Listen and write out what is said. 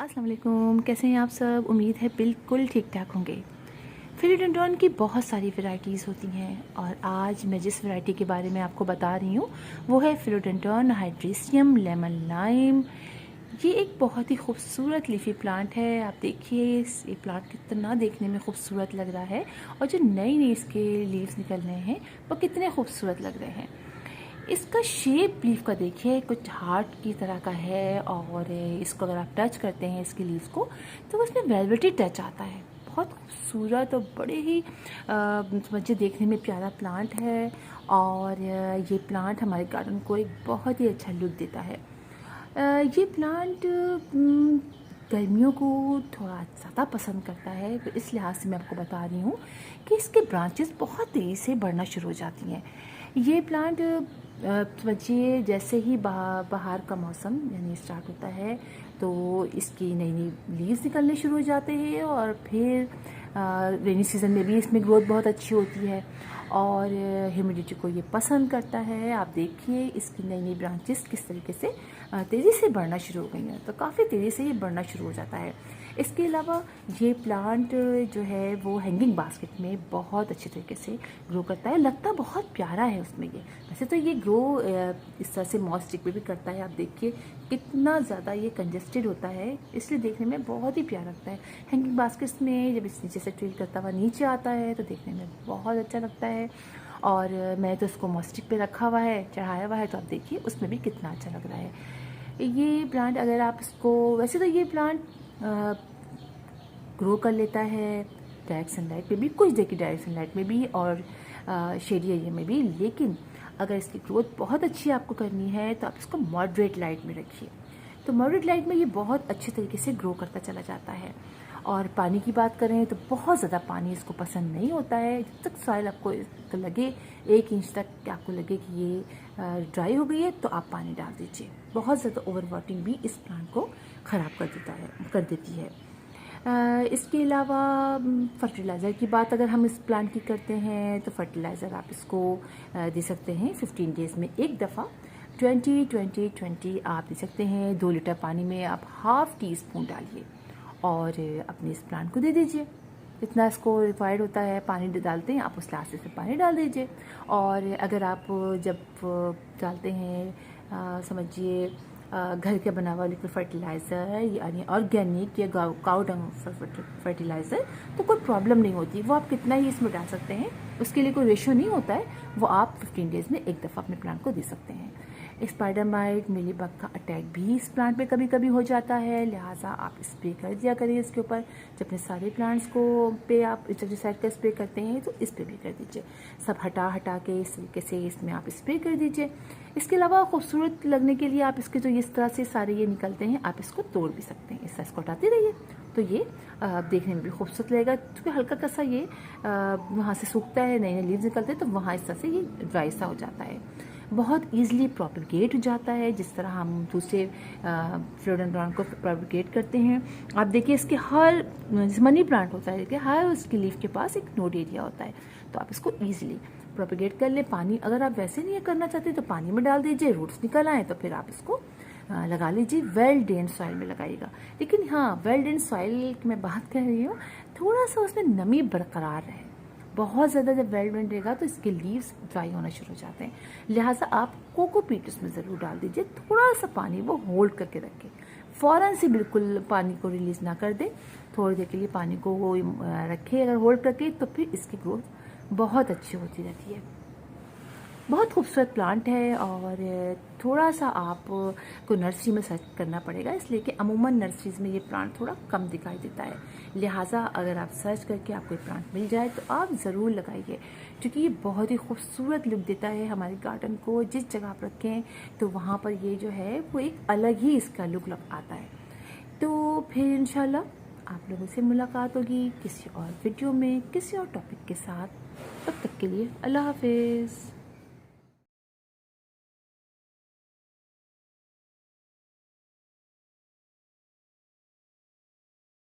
अस्सलाम वालेकुम, कैसे हैं आप सब। उम्मीद है बिल्कुल ठीक ठाक होंगे। फिलोडेंड्रॉन की बहुत सारी वैरायटीज़ होती हैं और आज मैं जिस वैरायटी के बारे में आपको बता रही हूँ वो है फिलोडेंड्रॉन हाइड्रेसियम लेमन लाइम। ये एक बहुत ही खूबसूरत लीफी प्लांट है। आप देखिए ये प्लांट कितना देखने में खूबसूरत लग रहा है और जो नई नई इसके लीव्स निकल रहे हैं वो कितने खूबसूरत लग रहे हैं। इसका शेप लीफ का देखिए कुछ हार्ट की तरह का है और इसको अगर आप टच करते हैं इसकी लीव्स को तो उसमें वेलवेटी टच आता है। बहुत खूबसूरत और बड़े ही समझिए देखने में प्यारा प्लांट है और ये प्लांट हमारे गार्डन को एक बहुत ही अच्छा लुक देता है। ये प्लांट गर्मियों को थोड़ा ज़्यादा पसंद करता है, तो इस लिहाज से मैं आपको बता रही हूँ कि इसके ब्रांचेस बहुत तेज़ी से बढ़ना शुरू हो जाती हैं। ये प्लांट समझिए जैसे ही बाहर का मौसम यानी स्टार्ट होता है तो इसकी नई नई लीव्स निकलने शुरू हो जाते हैं और फिर रेनी सीज़न में भी इसमें ग्रोथ बहुत अच्छी होती है और ह्यूमिडिटी को ये पसंद करता है। आप देखिए इसकी नई नई ब्रांचेस किस तरीके से तेज़ी से बढ़ना शुरू हो गई हैं, तो काफ़ी तेज़ी से ये बढ़ना शुरू हो जाता है। इसके अलावा ये प्लांट जो है वो हैंगिंग बास्केट में बहुत अच्छे तरीके से ग्रो करता है, लगता बहुत प्यारा है उसमें ये। वैसे तो ये ग्रो इस तरह से मॉस स्टिक में भी करता है। आप देखिए कितना ज़्यादा ये कंजेस्टेड होता है, इसलिए देखने में बहुत ही प्यारा लगता है। हैंगिंग बास्केट्स में जब इस नीचे से ट्रेल करता हुआ नीचे आता है तो देखने में बहुत अच्छा लगता है और मैं तो इसको मॉस स्टिक पे रखा हुआ है, चढ़ाया हुआ है, तो आप देखिए उसमें भी कितना अच्छा लग रहा है। ये प्लांट अगर आप इसको वैसे तो ये प्लांट ग्रो कर लेता है डायरेक्ट सनलाइट में भी, कुछ देखिए डायरेक्ट सनलाइट में भी और शेडी एरिया में भी, लेकिन अगर इसकी ग्रोथ बहुत अच्छी आपको करनी है तो आप इसको मॉडरेट लाइट में रखिए। तो मॉडरेट लाइट में ये बहुत अच्छे तरीके से ग्रो करता चला जाता है। और पानी की बात करें तो बहुत ज़्यादा पानी इसको पसंद नहीं होता है। जब तक सॉइल आपको तो लगे 1 इंच तक आपको लगे कि ये ड्राई हो गई है तो आप पानी डाल दीजिए। बहुत ज़्यादा ओवर वाटरिंग भी इस प्लांट को ख़राब कर देती है। इसके अलावा फर्टिलाइज़र की बात अगर हम इस प्लांट की करते हैं तो फर्टिलाइज़र आप इसको दे सकते हैं 15 डेज़ में एक दफ़ा 20-20-20 आप दे सकते हैं। 2 लीटर पानी में आप ½ टी-स्पून डालिए और अपने इस प्लांट को दे दीजिए। जितना इसको रिक्वायर्ड होता है पानी डालते हैं आप उस लास्ट में पानी डाल दीजिए। और अगर आप जब डालते हैं समझिए घर का बना हुआ लिक्विड फर्टिलाइज़र यानी ऑर्गेनिक या काऊ डंग फर्टिलाइज़र तो कोई प्रॉब्लम नहीं होती, वो आप कितना ही इसमें डाल सकते हैं, उसके लिए कोई रेशो नहीं होता है। वो आप 15 डेज़ में एक दफ़ा अपने प्लांट को दे सकते हैं। स्पाइडर माइट मिलीबग का अटैक भी इस प्लांट पे कभी कभी हो जाता है, लिहाजा आप स्प्रे कर दिया करिए इसके ऊपर। जब अपने सारे प्लांट्स को पे आप इंसेक्टिसाइड का स्प्रे करते हैं तो इस पर भी कर दीजिए। सब हटा के इस तरीके से इसमें आप स्प्रे कर दीजिए। इसके अलावा खूबसूरत लगने के लिए आप इसके जो इस तरह से सारे ये निकलते हैं आप इसको तोड़ भी सकते हैं। इस तरह इसको हटाते रहिए तो ये देखने में भी खूबसूरत लगेगा, क्योंकि हल्का सा ये वहाँ से सूखता है, नए नए लीव्स निकलते हैं तो वहाँ इस तरह से ये ड्राई सा हो जाता है। बहुत ईजिली प्रोपिगेट हो जाता है जिस तरह हम दूसरे फिलोडेंड्रॉन को प्रोपिगेट करते हैं। आप देखिए इसके हर जैसे मनी प्लांट होता है देखिए हर उसकी लीफ के पास एक नोड एरिया होता है, तो आप इसको ईजिली प्रोपिगेट कर ले। पानी अगर आप वैसे नहीं करना चाहते तो पानी में डाल दीजिए, रूट्स निकल आए तो फिर आप इसको लगा लीजिए। वेल ड्रेन्ड सॉइल में लगाइएगा, लेकिन हाँ वेल ड्रेन्ड सॉइल की मैं बात कर रही हूँ थोड़ा सा उसमें नमी बरकरार रहे। बहुत ज़्यादा जब वेल ड्रेन्ड रहेगा तो इसके लीव्स ड्राई होना शुरू हो जाते हैं, लिहाजा आप कोकोपीट उसमें ज़रूर डाल दीजिए। थोड़ा सा पानी वो होल्ड करके रखें, फ़ौरन से बिल्कुल पानी को रिलीज़ ना कर दें। थोड़ी देर के लिए पानी को वो रखें अगर होल्ड करके, तो फिर इसकी ग्रोथ बहुत अच्छी होती रहती है। बहुत खूबसूरत प्लांट है और थोड़ा सा आपको नर्सरी में सर्च करना पड़ेगा, इसलिए कि अमूमन नर्सरीज़ में ये प्लांट थोड़ा कम दिखाई देता है। लिहाजा अगर आप सर्च करके आपको ये प्लांट मिल जाए तो आप ज़रूर लगाइए, क्योंकि ये बहुत ही खूबसूरत लुक देता है हमारे गार्डन को। जिस जगह आप रखें तो वहाँ पर ये जो है वो एक अलग ही इसका लुक आता है। तो फिर इंशाल्लाह आप लोगों से मुलाकात होगी किसी और वीडियो में किसी और टॉपिक के साथ। तब तक के लिए अल्लाह हाफिज़।